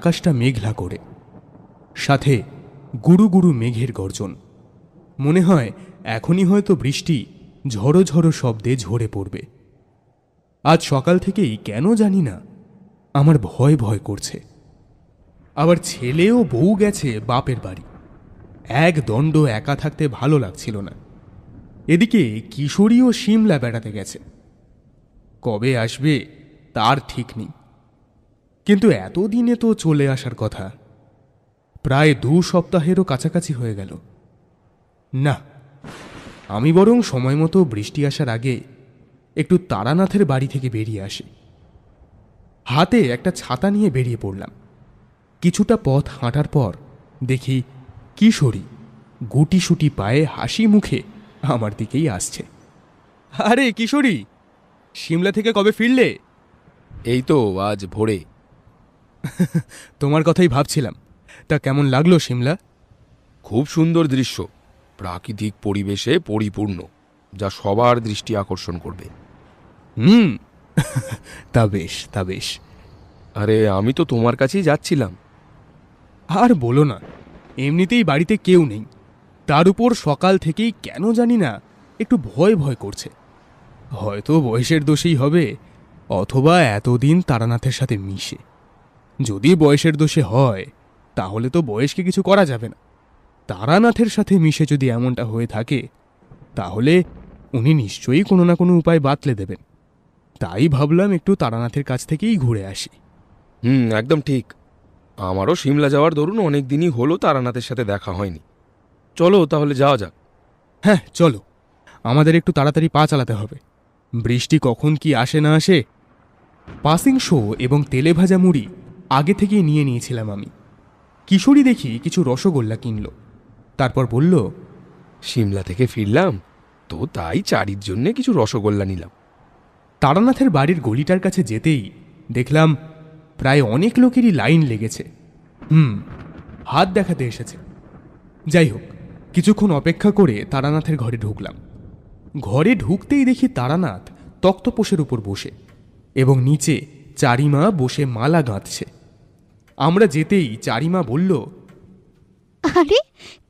আকাশটা মেঘলা করে, সাথে গুরু গুরু মেঘের গর্জন। মনে হয় এখনই হয়তো বৃষ্টি ঝড়ো ঝড়ো শব্দে ঝরে পড়বে। আজ সকাল থেকেই কেন জানি না আমার ভয় ভয় করছে। আবার ছেলে ও বউ গেছে বাপের বাড়ি। এক দণ্ড একা থাকতে ভালো লাগছিল না। এদিকে কিশোরী ও সিমলা বেড়াতে গেছে, কবে আসবে তার ঠিক নেই। কিন্তু এতদিনে তো চলে আসার কথা। প্রায় 2 সপ্তাহেরও কাছাকাছি হয়ে গেল। না, আমি বরং সময় মতো বৃষ্টি আসার আগে একটু তারানাথের বাড়ি থেকে বেরিয়ে আসি। হাতে একটা ছাতা নিয়ে বেরিয়ে পড়লাম। কিছুটা পথ হাঁটার পর দেখি কিশোরী গুটিসুটি পায়ে হাসি মুখে আমার দিকেই আসছে। আরে কিশোরী, সিমলা থেকে কবে ফিরলে? এই তো আজ ভোরে। তোমার কথাই ভাবছিলাম। তা কেমন লাগলো সিমলা? খুব সুন্দর দৃশ্য, প্রাকৃতিক পরিবেশে পরিপূর্ণ, যা সবার দৃষ্টি আকর্ষণ করবে। তা বেশ, তা বেশ। আরে আমি তো তোমার কাছেই যাচ্ছিলাম। আর বলো না, এমনিতেই বাড়িতে কেউ নেই, তার উপর সকাল থেকেই কেন জানি না একটু ভয় ভয় করছে। হয়তো বয়সের দোষেই হবে, অথবা এতদিন তারানাথের সাথে মিশে। যদি বয়সের দোষে হয় তাহলে তো বয়সকে কিছু করা যাবে না। তারানাথের সাথে মিশে যদি এমনটা হয়ে থাকে তাহলে উনি নিশ্চয়ই কোনো না কোনো উপায় বাতলে দেবেন। তাই ভাবলাম একটু তারানাথের কাছ থেকেই ঘুরে আসি। একদম ঠিক। আমারও সিমলা যাওয়ার দরুন অনেক দিনই হলো তারানাথের সাথে দেখা হয়নি। চলো তাহলে যাওয়া যাক। হ্যাঁ চলো, আমাদের একটু তাড়াতাড়ি পা চালাতে হবে। বৃষ্টি কখন কি আসে না আসে। পাসিং শো এবং তেলে ভাজা মুড়ি আগে থেকেই নিয়ে নিয়েছিলাম আমি। কিশোরী দেখি কিছু রসগোল্লা কিনল, তারপর বলল, সিমলা থেকে ফিরলাম তো তাই চারির জন্যে কিছু রসগোল্লা নিলাম। তারানাথের বাড়ির গলিটার কাছে যেতেই দেখলাম প্রায় অনেক লোকেরই লাইন লেগেছে। হাত দেখাতে এসেছে। যাই হোক, কিছুক্ষণ অপেক্ষা করে তারানাথের ঘরে ঢুকলাম। ঘরে ঢুকতেই দেখি তারানাথ তক্তপোষের উপর বসে এবং নিচে চারিমা বসে মালা গাঁথছে। আমরা যেতেই চারিমা বলল, আরে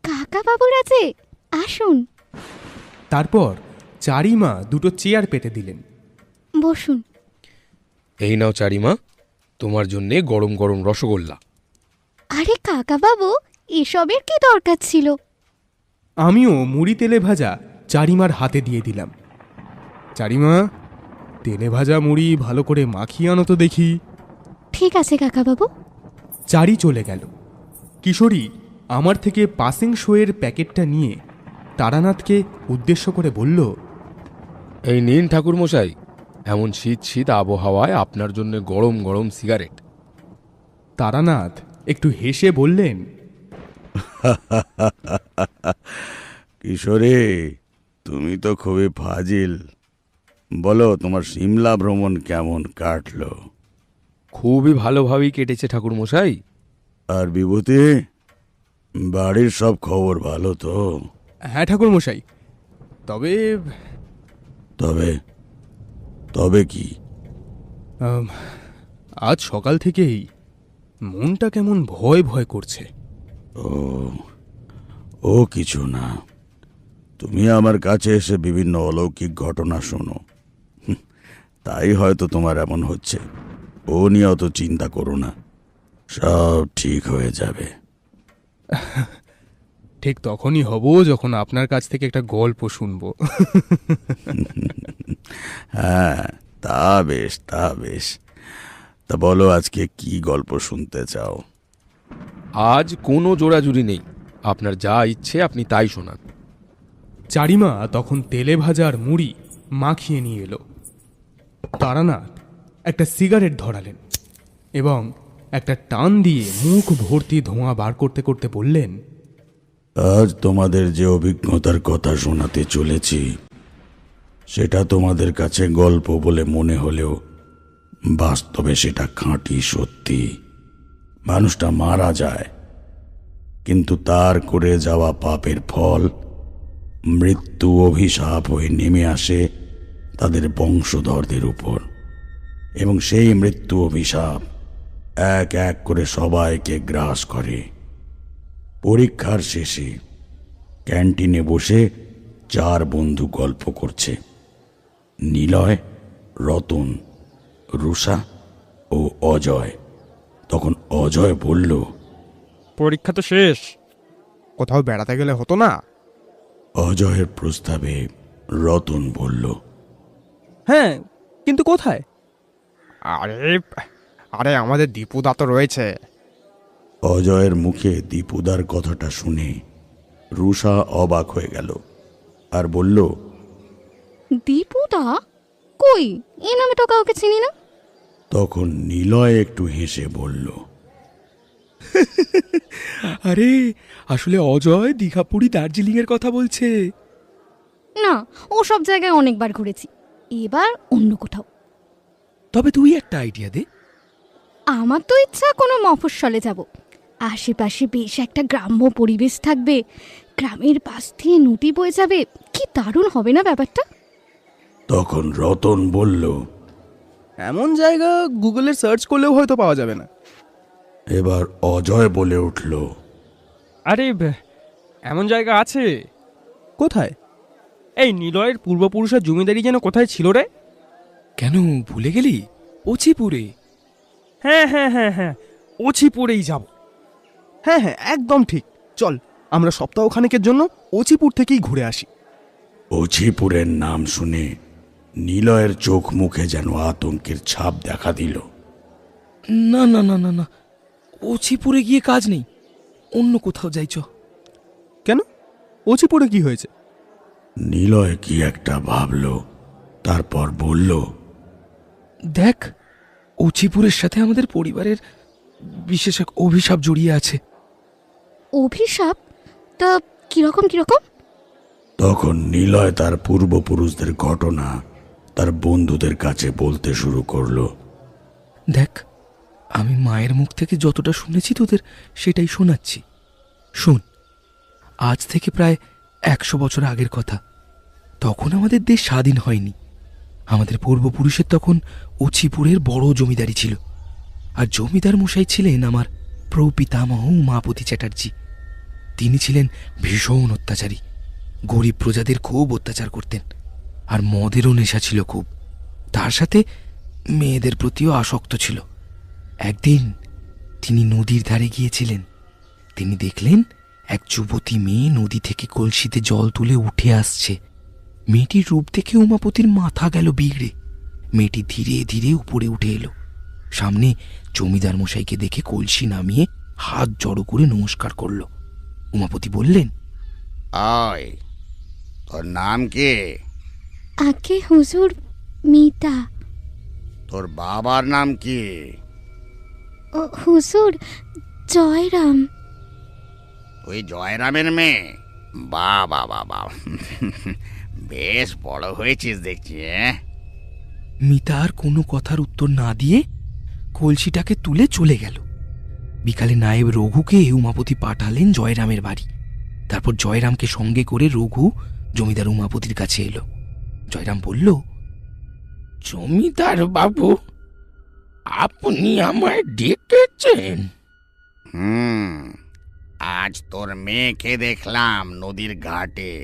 কাকা বাবুর আছে, আসুন। তারপর চারিমা দুটো চেয়ার পেতে দিলেন। বসুন। এই নাও চারিমা, তোমার জন্যে গরম গরম রসগোল্লা। আরে কাকা বাবু, এসবের কি দরকার ছিল? আমিও মুড়ি তেলে ভাজা চারিমার হাতে দিয়ে দিলাম। চারিমা, তেলে ভাজা মুড়ি ভালো করে মাখিয়ে আনো তো দেখি। ঠিক আছে কাকা বাবু। চারি চলে গেল। কিশোরী আমার থেকে পাসিং শোয়ের প্যাকেটটা নিয়ে তারানাথকে উদ্দেশ্য করে বলল, এই নিন ঠাকুরমশাই, এমন শীত শীত আবহাওয়ায় আপনার জন্য গরম গরম সিগারেট। তারানাথ একটু হেসে বললেন, কিশোরী, তুমি তো খুবই ফাজিল। বলো, তোমার সিমলা ভ্রমণ কেমন কাটলো? খুবই ভালোভাবেই কেটেছে ঠাকুরমশাই। আর বিভূতি, বাড়ির সব খবর ভালো তো? হ্যাঁ ঠাকুরমশাই, তবে তবে তবে কি? আজ সকাল থেকেই মনটা কেমন ভয় ভয় করছে। ও কিছু না। তুমি আমার কাছে এসে বিভিন্ন অলৌকিক ঘটনা শোনো, তাই হয়তো তোমার এমন হচ্ছে। ও নিয়ে অত চিন্তা করো না, সব ঠিক হয়ে যাবে। ঠিক তখনই হব যখন আপনার কাছ থেকে একটা গল্প শুনবো। হ্যাঁ, তা বেশ, তা বেশ। তা বলো, আজকে কি গল্প শুনতে চাও? আজ কোনো জোড়াজুড়ি নেই, আপনার যা ইচ্ছে আপনি তাই শোনান। চারিমা তখন তেলে ভাজার মুড়ি মাখিয়ে নিয়ে এলো। তারানাথ একটা সিগারেট ধরালেন এবং একটা টান দিয়ে মুখ ভর্তি ধোঁয়া বার করতে করতে বললেন, আজ তোমাদের যে অভিজ্ঞতার কথা শোনাতে চলেছি সেটা তোমাদের কাছে গল্প বলে মনে হলেও বাস্তবে সেটা খাঁটি সত্যি। মানুষটা মারা যায়, কিন্তু তার করে যাওয়া পাপের ফল মৃত্যু অভিশাপ হয়ে নেমে আসে তাদের বংশধরদের উপর, এবং সেই মৃত্যু অভিশাপ এক এক করে সবাইকে গ্রাস করে। পরীক্ষার শেষে ক্যান্টিনে বসে 4 বন্ধু গল্প করছে। নিলয়, রতন, রুষা ও অজয়। তখন অজয় বলল, পরীক্ষা তো শেষ, কোথাও বেড়াতে গেলে হতো না? অজয়ের প্রস্তাবে রতন বলল, হ্যাঁ, কিন্তু কোথায়? আরে আরে আমাদের দীপুদা তো রয়েছে। অজয়ের মুখে দীপুদার কথাটা শুনে রুষা অবাক হয়ে গেল আর বলল, দীপুদা? কই, এ নামে তো কাউকে চিনি না। তখন নিলয় একটু হেসে বলল, আরে আসলে অজয় দীঘাপুরি দার্জিলিংয়ের কথা বলছে। না, ও সব জায়গায় অনেকবার ঘুরেছি, এবার অন্য কোথাও। তবে তুই একটা আইডিয়া দে। আমার তো ইচ্ছা কোনো মফস্বলে যাব, আশেপাশে বেশ একটা গ্রাম্য পরিবেশ থাকবে, গ্রামের পাশ দিয়ে নদী বয়ে যাবে, কি দারুণ হবে না ব্যাপারটা? তখন রতন বলল, এমন জায়গা গুগলে সার্চ করলেও হয়তো পাওয়া যাবে না। এবার অজয় বলে উঠল, আরে এমন জায়গা আছে। কোথায়? এই নিলয়ের পূর্বপুরুষের জমিদারি যেন কোথায় ছিল রে? কেন ভুলে গেলি? ওচিপুরে। হ্যাঁ হ্যাঁ হ্যাঁ হ্যাঁ, ওচিপুরেই যাব। হ্যাঁ হ্যাঁ, একদম ঠিক। চল, আমরা সপ্তাহখানেকের জন্য ওচিপুর থেকেই ঘুরে আসি। ওছিপুরের নাম শুনে নিলয়ের চোখ মুখে যেন আতঙ্কের ছাপ দেখা দিল। না না না না না, ওচিপুরে গিয়ে কাজ নেই, অন্য কোথাও যাই চ। কেন? ওচিপুরে কি হয়েছে? নিলয় কি একটা ভাবল, তারপর বলল, দেখ, ওচিপুরের সাথে আমাদের পরিবারের বিশেষ এক অভিশাপ জড়িয়ে আছে। অভিশাপ? তা কিরকম কিরকম? তখন নিলয় তার পূর্বপুরুষদের ঘটনা তার বন্ধুদের কাছে বলতে শুরু করলো। দেখ, আমি মায়ের মুখ থেকে যতটা শুনেছি তোদের সেটাই শোনাচ্ছি। শোন, আজ থেকে প্রায় 100 বছর আগের কথা। তখন আমাদের দেশ স্বাধীন হয়নি। আমাদের পূর্বপুরুষের তখন ওচিপুরের বড় জমিদারি ছিল, আর জমিদার মশাই ছিলেন আমার প্রপিতামহ উমাপতি চ্যাটার্জি। তিনি ছিলেন ভীষণ অত্যাচারী, গরিব প্রজাদের খুব অত্যাচার করতেন, আর মদেরও নেশা ছিল খুব। তার সাথে মেয়েদের প্রতিও আসক্ত ছিল। একদিন তিনি নদীর ধারে গিয়েছিলেন। তিনি দেখলেন এক যুবতী মেয়ে নদী থেকে কলসিতে জল তুলে উঠে আসছে। মেয়েটির রূপ দেখে উমাপতির মাথা গেল বিগড়ে। মেয়েটি ধীরে ধীরে উপরে উঠে এলো। সামনে জমিদার মশাইকে দেখে কলসি নামিয়ে হাত জড়ো করে নমস্কার করল। উমাপতি বললেন, আয়, তোর নাম কি? আগে হুজুর, মিতা। তোর বাবার নাম কি? হুজুর, জয়রাম। তুই জয়রামের মেয়ে? বা বা বা বা, বেশ বড় হয়েছিস দেখছি। মিতা আর কোনো কথার উত্তর না দিয়ে কলসিটাকে তুলে চলে গেল। বিকালে নায়েব রঘুকে উমাপতি পাঠালেন জয়রামের বাড়ি। তারপর জয়রামকে সঙ্গে করে রঘু জমিদার উমাপতির কাছে এলো। জয়রাম বলল, জমিদার বাবু, আপনি আমায় ডেকেছেন? আজ তোর মেয়েকে দেখলাম নদীর ঘাটে,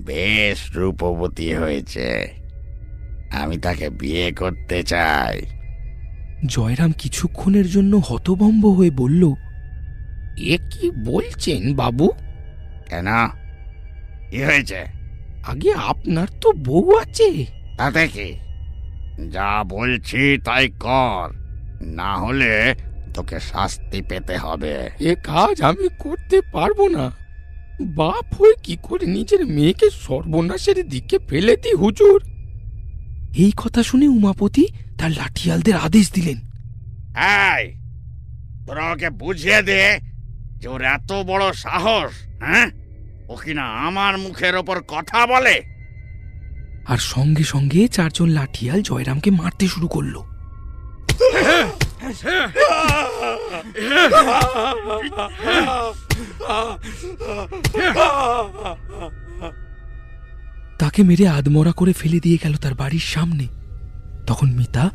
বেশ রূপবতী হয়েছে। আমি তাকে বিয়ে করতে চাই। জয়রাম কিছুক্ষণের জন্য হতভম্ব হয়ে বলল, এ কি বলছেন বাবু? কেন, কি হয়েছে? আগে আপনার তো বউ আছে। তাতে কি, যা বলছি তাই কর, না হলে তোকে শাস্তি পেতে হবে। এ কাজ আমি করতে পারবো না। বাপ হয়ে কি করে নিজের মেয়েকে সর্বনাশের দিকে ফেলে দি হুজুর? এই কথা শুনে উমাপতি তার লাঠিয়ালদের আদেশ দিলেন, এই, তোরা ওকে বুঝিয়ে দে যে ওর এত বড় সাহস, হ্যাঁ, ও কিনা আমার মুখের ওপর কথা বলে। আর সঙ্গে সঙ্গে 4 জন লাঠিয়াল জয়রামকে মারতে শুরু করলো। তাকে মেরে আধমরা করে ফেলে দিয়ে গেল তার বাড়ির সামনে। তখন মিতা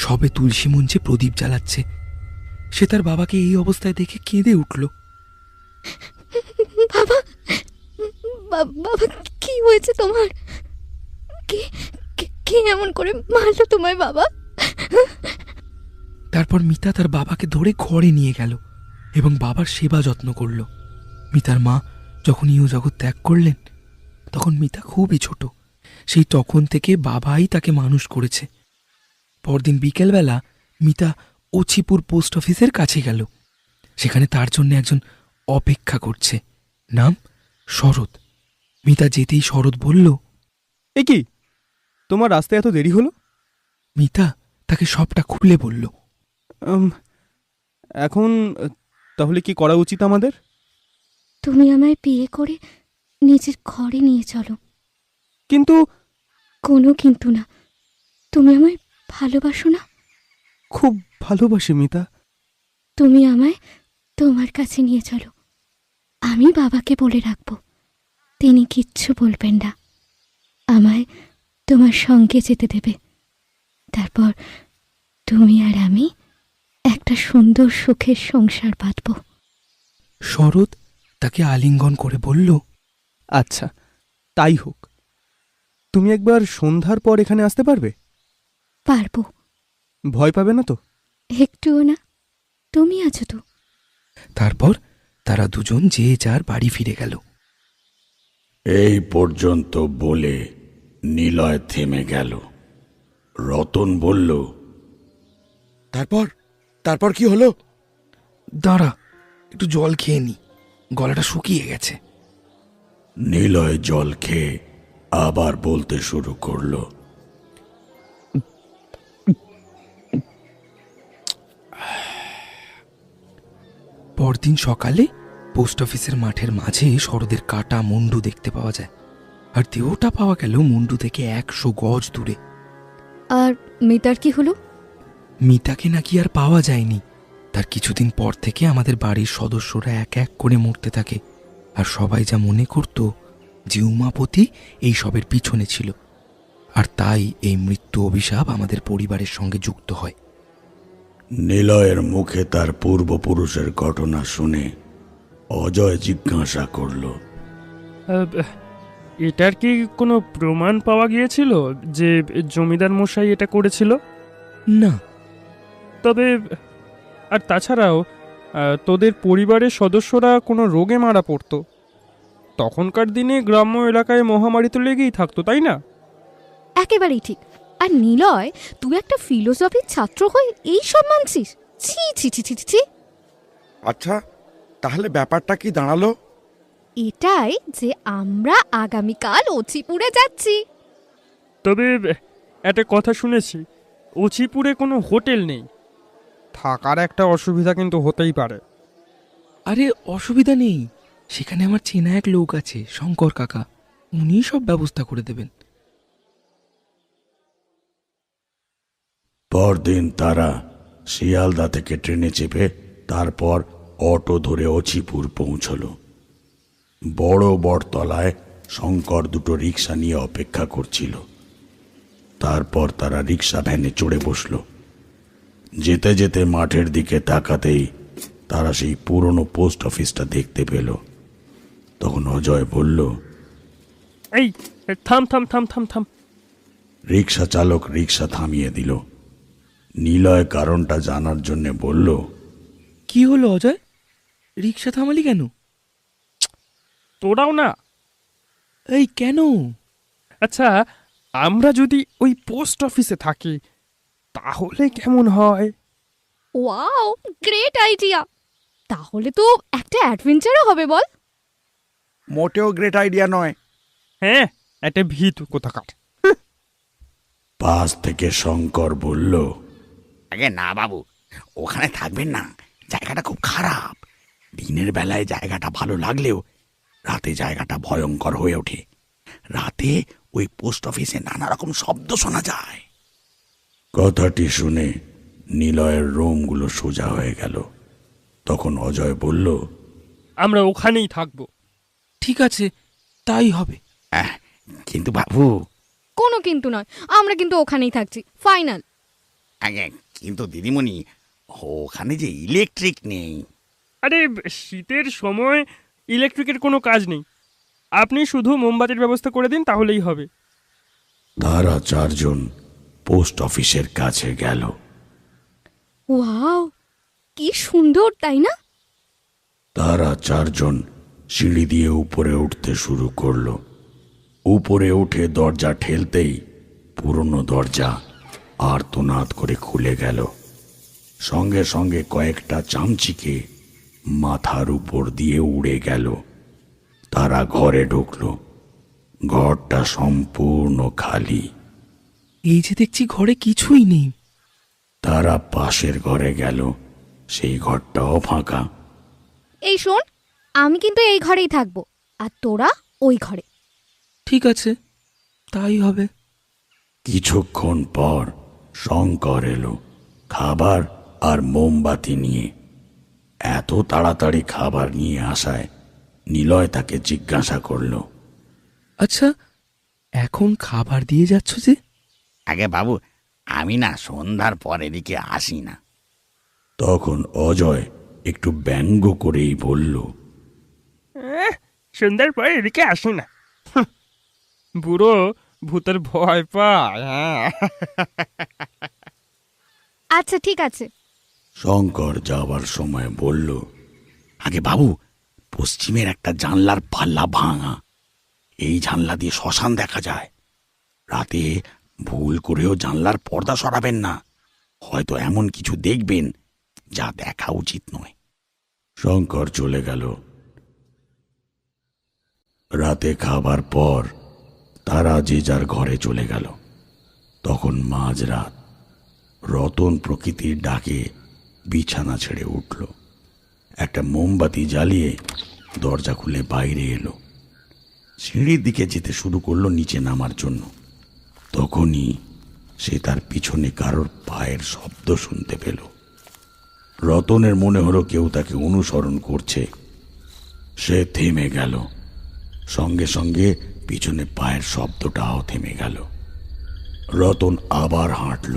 সবে তুলসী মঞ্চে প্রদীপ জ্বালাচ্ছে। সে তার বাবাকে এই অবস্থায় দেখে কেঁদে উঠল। বাবা, বাবা, কি হয়েছে তোমার? কে কে এমন করে মারলো তোমায় বাবা? তারপর মিতা তার বাবাকে ধরে ঘরে নিয়ে গেল এবং বাবার সেবা যত্ন করল। মিতার মা যখন ইহ জগৎ ত্যাগ করলেন তখন মিতা খুবই ছোট। সেই তখন থেকে বাবাই তাকে মানুষ করেছে। পরদিন বিকেলবেলা মিতা ওছিপুর পোস্ট অফিসের কাছে গেল। সেখানে তার জন্য একজন অপেক্ষা করছে, নাম শরৎ। মিতা যেতেই শরৎ বলল, এ কি, তোমার রাস্তায় এত দেরি হলো? মিতা তাকে সবটা খুলে বলল। এখন তাহলে কি করা উচিত আমাদের? তুমি আমায় বিয়ে করে নিজের ঘরে নিয়ে চলো। কিন্তু কোনো কিন্তু না। তুমি আমায় ভালোবাসো না? খুব ভালোবাসি মিতা। তুমি আমায় তোমার কাছে নিয়ে চলো। আমি বাবাকে বলে রাখবো, তিনি কিচ্ছু বলবেন না। আমায় তোমার সঙ্গে যেতে দেবে। তারপর তুমি আর আমি একটা সুন্দর সুখের সংসার বাঁধব। শরৎ তাকে আলিঙ্গন করে বলল, আচ্ছা, তাই হোক। তুমি একবার সন্ধ্যার পর এখানে আসতে পারবে? পারবো। ভয় পাবে না তো? একটুও না, তুমি আছো তো। তারপর তারা দুজন যে যার বাড়ি ফিরে গেল। এই পর্যন্ত বলে নিলয় থেমে গেল। রতন বলল, তারপর তারপর কি হলো? দাঁড়া, একটু জল খেয়ে নি, গলাটা শুকিয়ে গেছে। নিলয় জল খেয়ে আবার বলতে শুরু করলো, পরদিন সকালে পোস্ট অফিসের মাঠের মাঝে শরদের কাটা মুন্ডু দেখতে পাওয়া যায়। আর দেহটা পাওয়া গেল মুন্ডু থেকে 100 গজ দূরে। আর মিতার কি হলো? মিতাকে নাকি আর পাওয়া যায়নি। তার কিছুদিন পর থেকে আমাদের বাড়ির সদস্যরা এক এক করে মরতে থাকে। আর সবাই যা মনে করত যে উমাপতি এই সবের পিছনে ছিল। আর তাই এই মৃত্যু অভিশাপ আমাদের পরিবারের সঙ্গে যুক্ত হয়। নিলয়ের মুখে তার পূর্বপুরুষের ঘটনা শুনে অজয় জিজ্ঞাসা করল, এটার কি কোনো প্রমাণ পাওয়া গিয়েছিল যে জমিদার মশাই এটা করেছিল? না। তবে আর তাছাড়াও তোদের পরিবারের সদস্যরা কোনো রোগে মারা পড়তো। তখনকার দিনে গ্রাম্য এলাকায় মহামারী তো লেগেই থাকতো, তাই না? একেবারেই ঠিক। আর নিলয়, তুই একটা ফিলোসফির ছাত্র হয়ে এই সব মানছিস? ছি ছি ছি ছি ছি। আচ্ছা, তাহলে ব্যাপারটা কি দাঁড়ালো? এটাই যে আমরা আগামীকাল ওছিপুরে যাচ্ছি। তবে একটা কথা শুনেছি, ওছিপুরে কোনো হোটেল নেই। থাকার একটা অসুবিধা কিন্তু হতেই পারে। আরে অসুবিধা নেই, সেখানে আমার চেনা এক লোক আছে, শঙ্কর কাকা। উনি সব ব্যবস্থা করে দেবেন। পরদিন তারা শিয়ালদা থেকে ট্রেনে চেপে তারপর অটো ধরে অছিপুর পৌঁছল। বড় বটতলায় শঙ্কর দুটো রিক্সা নিয়ে অপেক্ষা করছিল। তারপর তারা রিক্সা ভ্যানে চড়ে বসল। যেতে যেতে মাঠের দিকে তাকাতেই তারা সেই পুরনো পোস্ট অফিসটা দেখতে পেল। তখন অজয় বলল, এই থাম থাম থাম থাম থাম। রিক্সা চালক রিক্সা থামিয়ে দিল। নিলয় কারণটা জানার জন্য বলল, কি হলো অজয়, রিক্সা থামালি কেন? তোরাও না? এই কেন? আচ্ছা, আমরা যদি ওই পোস্ট অফিসে থাকি তাহলে কেমন হয়? Wow, great idea. তাহলে তো একটা অ্যাডভেঞ্চারও হবে, বল? মোটেও গ্রেট আইডিয়া নয়। হ্যাঁ, একটা ভীতু কোথাকার। পাশ থেকে শঙ্কর বলল, আগে না বাবু, ওখানে থাকবেন না, জায়গাটা খুব খারাপ। দিনের বেলায় জায়গাটা ভালো লাগলেও রাতে জায়গাটা ভয়ঙ্কর হয়ে ওঠে। রাতে ওই পোস্ট অফিসে নানা রকম শব্দ শোনা যায়। কথাটি শুনে নিলয়ের রোমগুলো সোজা হয়ে গেল। তখন অজয় বলল, আমরা ওখানেই থাকবো। ঠিক আছে, তাই হবে। কিন্তু বাবু, কোনো কিন্তু নয়, আমরা কিন্তু ওখানেই থাকছি, ফাইনাল। আগে কিন্তু দিদিমণি, ওখানে যে ইলেকট্রিক নেই। আরে শীতের সময় ইলেকট্রিকের কোনো কাজ নেই, আপনি শুধু মোমবাতির ব্যবস্থা করে দিন তাহলেই হবে। তারা চারজন পোস্ট অফিসের কাছে গেল। ওয়াও, কি সুন্দর তাই না? তারা চারজন সিঁড়ি দিয়ে উপরে উঠতে শুরু করলো। উপরে উঠে দরজা ঠেলতেই পুরনো দরজা আর্তনাদ করে খুলে গেল। সঙ্গে সঙ্গে কয়েকটা চামচিকে মাথার উপর দিয়ে উড়ে গেল। তারা ঘরে ঢুকলো। ঘরটা সম্পূর্ণ খালি। এই যে দেখছি ঘরে কিছুই নেই। তারা পাশের ঘরে গেল, সেই ঘরটাও ফাঁকা। এই শোন, আমি কিন্তু এই ঘরেই থাকবো, আর তোরা ওই ঘরে। ঠিক আছে, তাই হবে। কিছুক্ষণ পর শঙ্কর এলো খাবার আর মোমবাতি নিয়ে। এত তাড়াতাড়ি খাবার নিয়ে আসায় নিলয় তাকে জিজ্ঞাসা করল, আচ্ছা, এখন খাবার দিয়ে যাচ্ছ যে? আগে বাবু, আমি না সন্ধ্যার পর এদিকে আসি না। তখন অজয় একটু ব্যঙ্গ করেই বলল, সন্ধ্যার পরে এদিকে আসি না, বুড়ো ভূতের ভয় পায়। হ্যাঁ। আচ্ছা ঠিক আছে। শঙ্কর যাওয়ার সময় বলল, আগে বাবু, পশ্চিমের একটা জানলার পাল্লা ভাঙা, এই জানলা দিয়ে শ্মশান দেখা যায়। রাতে ভুল করেও জানলার পর্দা সরাবেন না, হয়তো এমন কিছু দেখবেন যা দেখা উচিত নয়। শঙ্কর চলে গেল। রাতে খাবার পর তারা যে যার ঘরে চলে গেল। তখন মাঝরাত। রতন প্রকৃতির ডাকে বিছানা ছেড়ে উঠল। একটা মোমবাতি জ্বালিয়ে দরজা খুলে বাইরে এলো। সিঁড়ির দিকে যেতে শুরু করলো নিচে নামার জন্য। তখনই সে তার পিছনে কারোর পায়ের শব্দ শুনতে পেল। রতনের মনে হলো কেউ তাকে অনুসরণ করছে। সে থেমে গেল। সঙ্গে সঙ্গে পিছনে পায়ের শব্দটাও থেমে গেল। রতন আবার হাঁটল।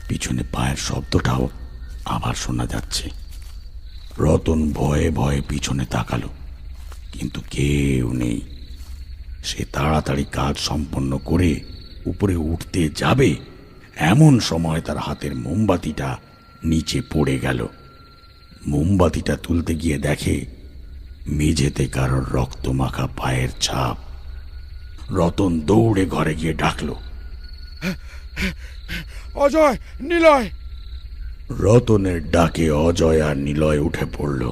পিছনে পায়ের শব্দটাও আবার শোনা যাচ্ছে। রতন ভয়ে ভয়ে পিছনে তাকালো, কিন্তু কেউ নেই। সে তাড়াতাড়ি কাজ সম্পন্ন করে উপরে উঠতে যাবে, এমন সময় তার হাতের মোমবাতিটা নিচে পড়ে গেল। মোমবাতিটা তুলতে গিয়ে দেখে মেঝেতে কারোর রক্তমাখা পায়ের ছাপ। রতন দৌড়ে ঘরে গিয়ে ডাকল, অজয়, নিলয়। রতনের ডাকে অজয় আর নিলয় উঠে পড়ল।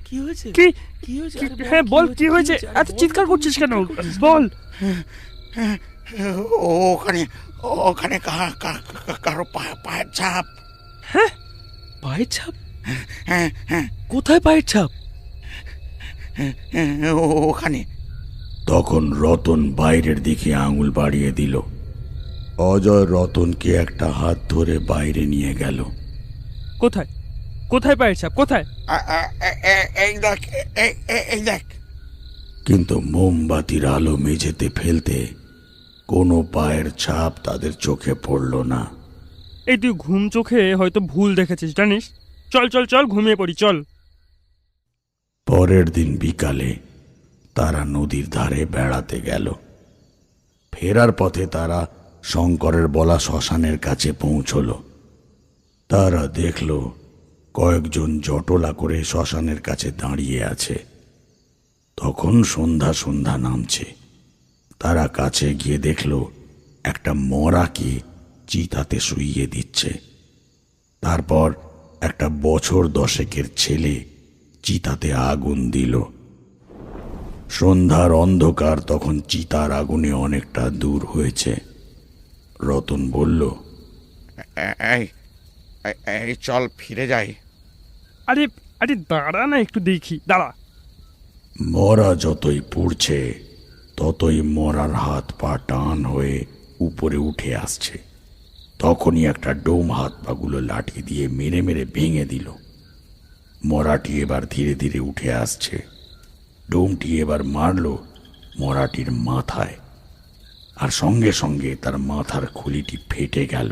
কি হয়েছে? কি? কি হয়েছে? হ্যাঁ বল, কি হয়েছে? এত চিৎকার করছিস কেন? বল। ওখানে ওখানে কারো পায়ের ছাপ। পায়ের ছাপ? হ্যাঁ হ্যাঁ, কোথায় পায়ের ছাপ? ওখানে। তখন রতন বাইরের দিকে আঙুল বাড়িয়ে দিল। অজয় রতনকে একটা হাত ধরে বাইরে নিয়ে গেল। কোথায়? কোথায় পায়ের ছাপ? কোথায়? এই দেখ, এই দেখ। কিন্তু মোমবাতির আলো মেঝেতে ফেলতে কোনো পায়ের ছাপ তাদের চোখে পড়ল না। এই তুই ঘুম চোখে হয়তো ভুল দেখেছিস, জানিস? চল চল চল, ঘুমিয়ে পড়ি, চল। পরের দিন বিকালে তারা নদীর ধারে বেড়াতে গেল। ফেরার পথে তারা শঙ্করের বলা শ্মশানের কাছে পৌঁছল। তারা দেখল কয়েকজন জটলা করে শ্মশানের কাছে দাঁড়িয়ে আছে। তখন সন্ধ্যা সন্ধ্যা নামছে। তারা কাছে গিয়ে দেখল একটা মরাকে চিতাতে শুইয়ে দিচ্ছে। তারপর একটা বছর 10 ছেলে চিতাতে আগুন দিল। সন্ধ্যার অন্ধকার তখন চিতার আগুনে অনেকটা দূর হয়েছে। রতন বলল, এই চল ফিরে যাই। আরে আরে দাঁড়া না, একটু দেখি, দাঁড়া। মরা যতই পুড়ছে ততই মরার হাত পা টান হয়ে উপরে উঠে আসছে। তখনই একটা ডোম হাত পাগুলো লাঠি দিয়ে মেরে মেরে ভেঙে দিল। মরাটি এবার ধীরে ধীরে উঠে আসছে। ডোমটি এবার মারল মরাটির মাথায়, আর সঙ্গে সঙ্গে তার মাথার খুলিটি ফেটে গেল।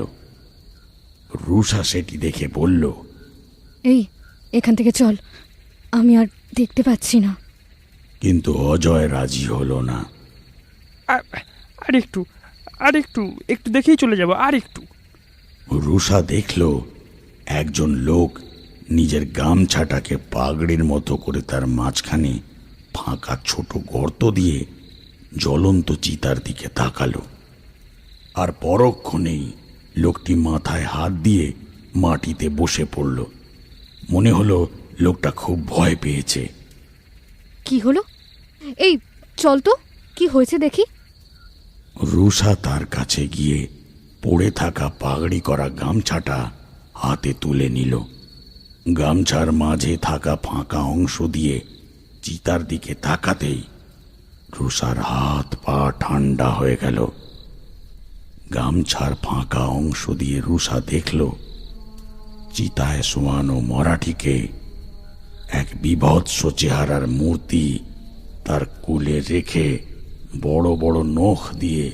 রুষা সেটি দেখে বলল, এই এখান থেকে চল, আমি আর দেখতে পাচ্ছি না। কিন্তু অজয় রাজি হলো না। আর একটু, একটু দেখেই চলে যাব, আর একটু। রুষা দেখল একজন লোক নিজের গামছাটাকে পাগড়ির মতো করে তার মাঝখানে ফাঁকা ছোট গর্ত দিয়ে জ্বলন্ত চিতার দিকে তাকালো। আর পরক্ষণেই লোকটি মাথায় হাত দিয়ে মাটিতে বসে পড়ল। মনে হলো লোকটা খুব ভয় পেয়েছে। কি হলো? এই চল তো, কি হয়েছে দেখি। রুষা তার কাছে গিয়ে পড়ে থাকা পাগড়ি করা গামছাটা হাতে তুলে নিল। গামছার মাঝে থাকা ফাঁকা অংশ দিয়ে চিতার দিকে তাকাতেই রুষার হাত পা ঠান্ডা হয়ে গেল। গামছার ফাঁকা অংশ দিয়ে রুষা দেখল চিতায় শোয়ানো মরাঠিকে এক বীভৎস চেহারার মূর্তি তার কোলে রেখে বড় বড় নখ দিয়ে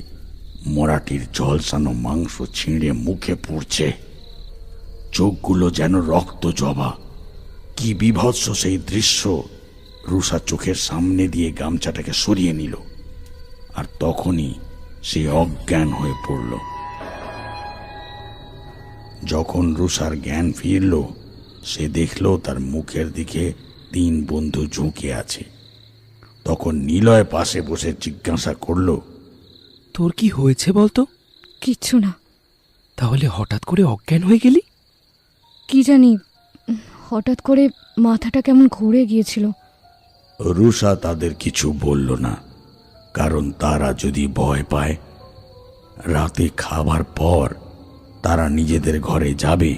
মরাটির ঝলসানো মাংস ছিঁড়ে মুখে পুড়ছে। চোখগুলো যেন রক্ত জবা। কি বীভৎস সেই দৃশ্য! রুষা চোখের সামনে দিয়ে গামছাটাকে সরিয়ে নিল, আর তখনই সে অজ্ঞান হয়ে পড়ল। যখন রুষার জ্ঞান ফিরল, সে দেখল তার মুখের দিকে 3 বন্ধু ঝুঁকে আছে। তখন নিলয় পাশে বসে জিজ্ঞাসা করল, তোর কি হয়েছে বলতো? কিচ্ছু না। তাহলে হঠাৎ করে অজ্ঞান হয়ে গেলি? কি জানি, হঠাৎ করে মাথাটা কেমন ঘুরে গিয়েছিল। রুষা তাদের কিছু বলল না, কারণ তারা যদি ভয় পায়, রাতে খাবার পর তারা নিজেদের ঘরে যাবে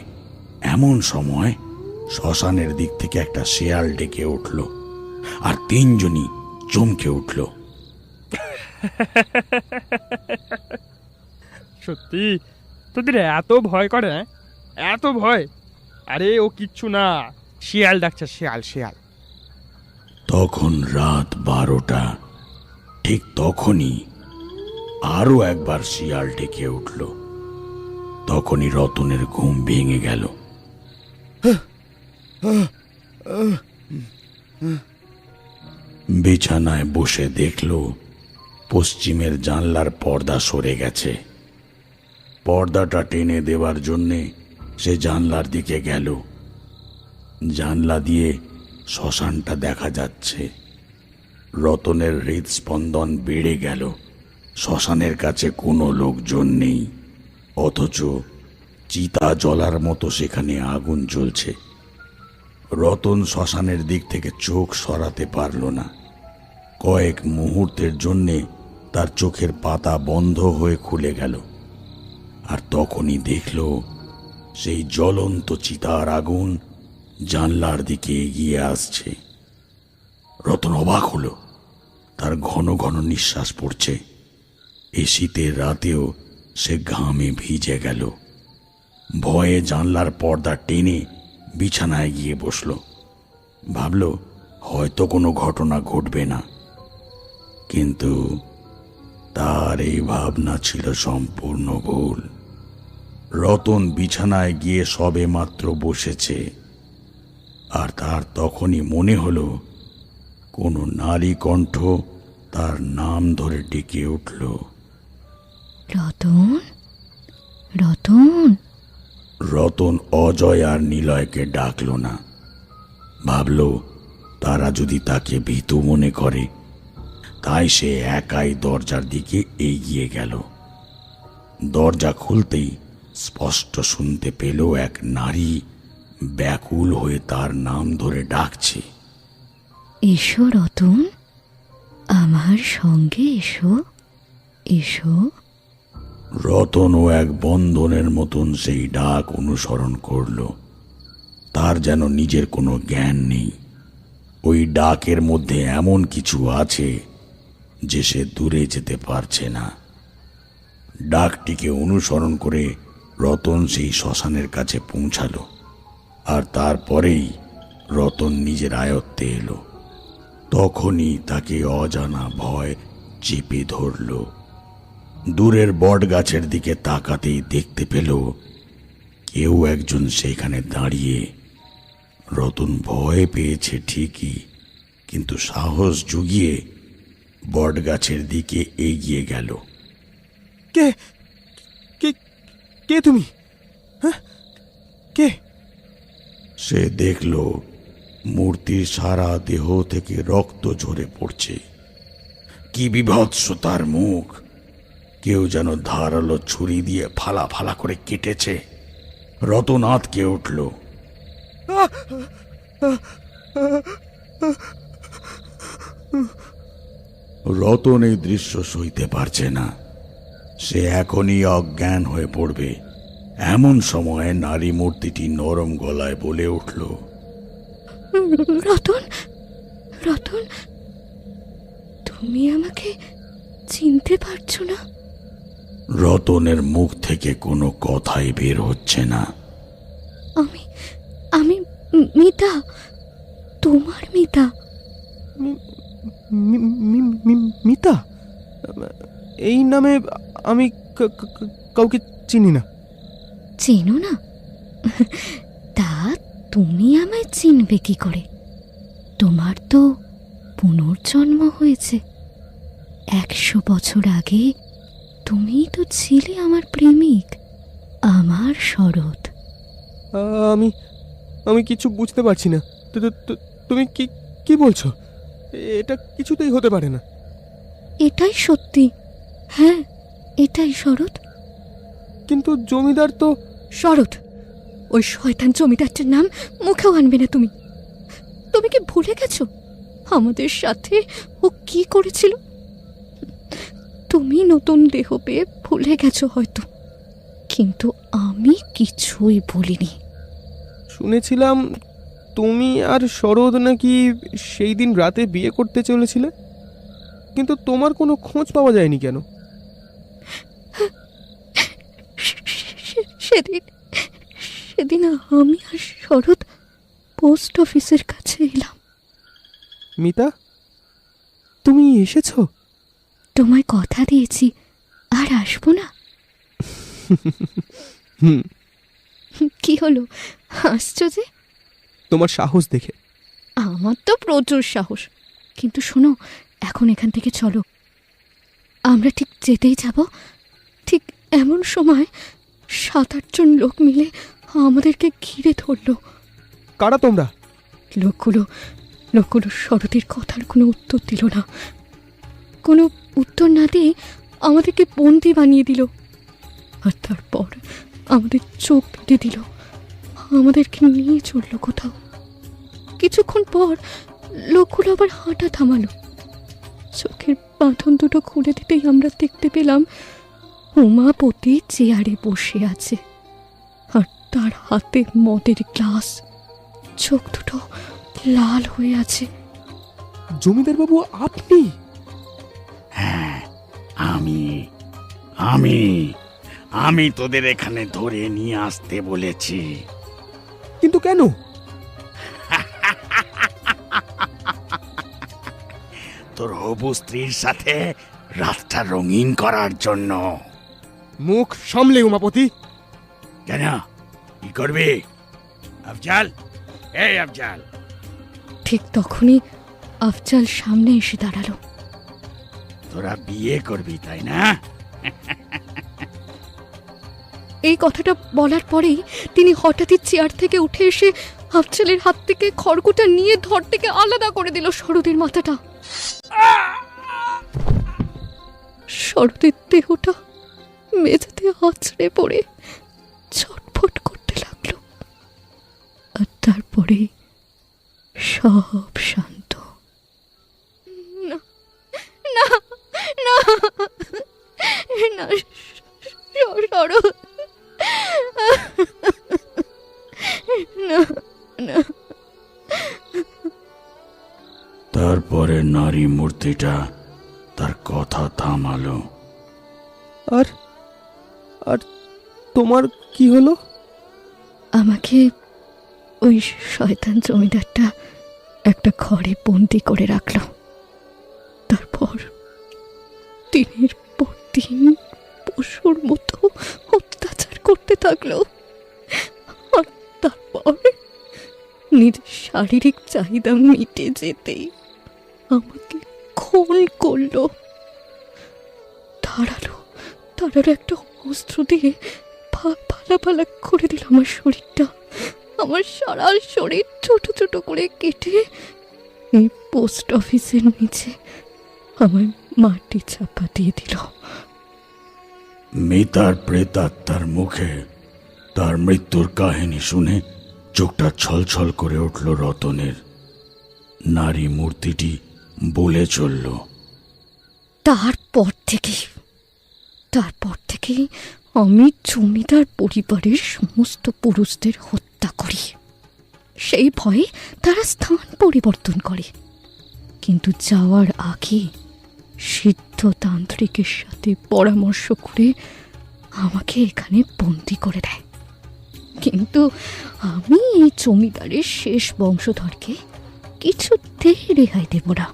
এমন সময় শ্মশানের দিক থেকে একটা শেয়াল ডেকে উঠল, আর 3 জনই চমকে উঠল। সত্যি তোদের এত ভয় করে? এত ভয়? আরে ও কিচ্ছু না, শিয়াল ডাকছে, শিয়াল শিয়াল। তখন রাত 12টা। ঠিক তখনই আরো একবার শিয়াল ডেকে উঠল। তখনই রতনের ঘুম ভেঙে গেল। বিছানায় বসে দেখল পশ্চিমের জানলার পর্দা সরে গেছে। পর্দাটা টেনে দেওয়ার জন্যে সে জানলার দিকে গেল। জানলা দিয়ে শ্মশানটা দেখা যাচ্ছে। রতনের হৃদস্পন্দন বেড়ে গেল। শ্মশানের কাছে কোনো লোকজন নেই, অথচ চিতা জ্বলার মতো সেখানে আগুন জ্বলছে। রতন শ্মশানের দিক থেকে চোখ সরাতে পারল না। কয়েক মুহূর্তের জন্যে তার চোখের পাতা বন্ধ হয়ে খুলে গেল, আর তখনই দেখল সেই জ্বলন্ত চিতার আগুন জানলার দিকে এগিয়ে আসছে। রতন অবাক হলো। তার ঘন ঘন নিঃশ্বাস পড়ছে। এই শীতের রাতেও সে ঘামে ভিজে গেল। ভয়ে জানলার পর্দা টেনে বিছানায় গিয়ে বসল। ভাবল হয়তো কোনো ঘটনা ঘটবে না, কিন্তু তার এই ভাবনা ছিল সম্পূর্ণ ভুল। রতন বিছানায় গিয়ে সবে মাত্র বসেছে, আর তার তখনই মনে হলো কোনো নারী কণ্ঠ তার নাম ধরে ডেকে উঠল, রতন, রতন। রতন অজয় আর নিলয়কে ডাকল না। ভাবল তারা যদি তাকে ভীতু মনে করে, তাই সে একাই দরজার দিকে এগিয়ে গেল। দরজা খুলতেই স্পষ্ট শুনতে পেল এক নারী ব্যাকুল হয়ে তার নাম ধরে ডাকছে, এসো রতন, আমার সঙ্গে এসো, এসো। রতনও এক বন্ধনের মতন সেই ডাক অনুসরণ করল। তার যেন নিজের কোনো জ্ঞান নেই। ওই ডাকের মধ্যে এমন কিছু আছে যে সে দূরে যেতে পারছে না। ডাকটিকে অনুসরণ করে রতন সেই শ্মশানের কাছে পৌঁছালো, আর তারপরেই রতন নিজের আয়ত্তে এলো। তখনই তাকে অজানা ভয় চেপে ধরল। দূরের বট গাছের দিকে তাকাতেই দেখতে পেল কেউ একজন সেখানে দাঁড়িয়ে। রতন ভয় পেয়েছে ঠিকই, কিন্তু সাহস জুগিয়ে বটগাছের দিকে এগিয়ে গেল। কে কে কে তুমি? হ্যাঁ, কে? সে দেখল মূর্তির সারা দেহ থেকে রক্ত ঝরে পড়ছে। কি বিভৎস তার মুখ! কেউ যেন ধারালো ছুরি দিয়ে ফালা ফালা করে কেটেছে। রতন আঁতকে উঠল। রতন এই দৃশ্য সইতে পারছে না। সে এখনই অজ্ঞান হয়ে পড়বে। এমন সময় নারী মূর্তিটি নরম গলায় বলে উঠল, রতন, রতন, তুমি আমাকে চিনতে পারছো না? রতনের মুখ থেকে কোনো কথাই বের হচ্ছে না। আমি আমি মিতা, তোমার মিতা। মিতা? এই নামে আমি কাউকে চিনি না। চেনো না? তা তুমি আমায় চিনবে কি করে? তোমার তো পুনর্জন্ম হয়েছে। 100 বছর আগে তুমি তো ছিলে আমার প্রেমিক, আমার শরৎ। আমি আমি কিছু বুঝতে পারছি না। তুমি কি কি বলছো? এটা কিছুতেই হতে পারে না। এটাই সত্যি। হ্যাঁ, এটাই শরৎ। কিন্তু জমিদার তো... শরৎ, ওই শয়তান জমিদারটার নাম মুখেও আনবে না তুমি। তুমি কি ভুলে গেছো আমাদের সাথে ও কি করেছিল? তুমি নতুন দেহ পেয়ে ভুলে গেছো হয়তো, কিন্তু আমি কিছুই ভুলিনি। শুনেছিলাম তুমি আর শরৎ নাকি সেই দিন রাতে বিয়ে করতে চলেছিলে, কিন্তু তোমার কোনো খোঁজ পাওয়া যায়নি কেন? সেদিন আমি আর শরৎ পোস্ট অফিসের কাছে এলাম। মিতা, তুমি এসেছো? তোমায় কথা দিয়েছি আর আসবো না। কি হলো, হাসছো যে? তোমার সাহস দেখে। আমার তো প্রচুর সাহস, কিন্তু শোনো, এখন এখান থেকে চলো। আমরা ঠিক যেতেই যাব, ঠিক এমন সময় 7-8 জন লোক মিলে আমাদেরকে ঘিরে ধরল। কারা তোমরা? লোকগুলো শরতের কথার কোনো উত্তর দিল না। কোনো উত্তর না দিয়ে আমাদেরকে বন্দি বানিয়ে দিল, আর তারপর আমাদের চোখ কেটে দিল, আমাদেরকে নিয়ে চলল কোথাও। কিছুক্ষণ পর লোকগুলো আবার হাঁটা থামালো। চোখের বাঁধন দুটো খুলে দিতেই আমরা দেখতে পেলাম উমাপতি চেয়ারে বসে আছে, আর তার হাতে মদের গ্লাস। চোখ দুটো লাল হয়ে আছে। জমিদার বাবু, আপনি? হ্যাঁ, আমি আমি আমি তোদের এখানে ধরে নিয়ে আসতে বলেছি। কিন্তু কেন? তোর হবু স্ত্রীর সাথে রাতটা রঙিন করার জন্য। মুখ সামলে উমাপতি। কেন, কি করবি? আফজাল, এই আফজাল। ঠিক তখনই আফজাল সামনে এসে দাঁড়ালো। তোরা বিয়ে করবি তাই না? এই কথাটা বলার পরেই তিনি হঠাৎই চেয়ার থেকে উঠে এসে আফজালের হাত থেকে খড়কুটা নিয়ে ধর থেকে আলাদা করে দিল শরতের মাথাটা। শরতের দেহটা মেঝেতে আছড়ে পড়ে ছটফট করতে লাগলো, আর তারপরে সব শান্ত। না না না না, শরৎ, না না। তারপরে নারী মূর্তিটা তার কথা থামালো। আর আর তোমার কি হলো? আমাকে ওই শয়তান জমিদারটা একটা ঘরে বন্দি করে রাখলো। তারপর দিনের পর দিন পশুর মতো অত্যাচার করতে থাকলো। তারপর নিজের শারীরিক চাহিদা মিটে যেতেই আমাকে খুন করলো। ধারালো একটা অস্ত্র দিয়ে ফালা ফালা করে দিল আমার শরীরটা। আমার সারা শরীর ছোট ছোট করে কেটে এই পোস্ট অফিসের নিচে আমার মাটি চাপা দিয়ে দিল। মিতার প্রেতাত্মার মুখে তার মৃত্যুর কাহিনী শুনে চোখটা ছলছল করে উঠল রতনের। নারী মূর্তিটি বলে চলল, তারপর থেকেই আমি জমিদার পরিবারের সমস্ত পুরুষদের হত্যা করি। সেই ভয়ে তারা স্থান পরিবর্তন করে, কিন্তু যাওয়ার আগে সিদ্ধতান্ত্রিকের সাথে পরামর্শ করে আমাকে এখানে বন্দি করে দেয়। কিন্তু আমি এই জমিদারের শেষ বংশধরকে কিছুতেই রেহাই দেব না।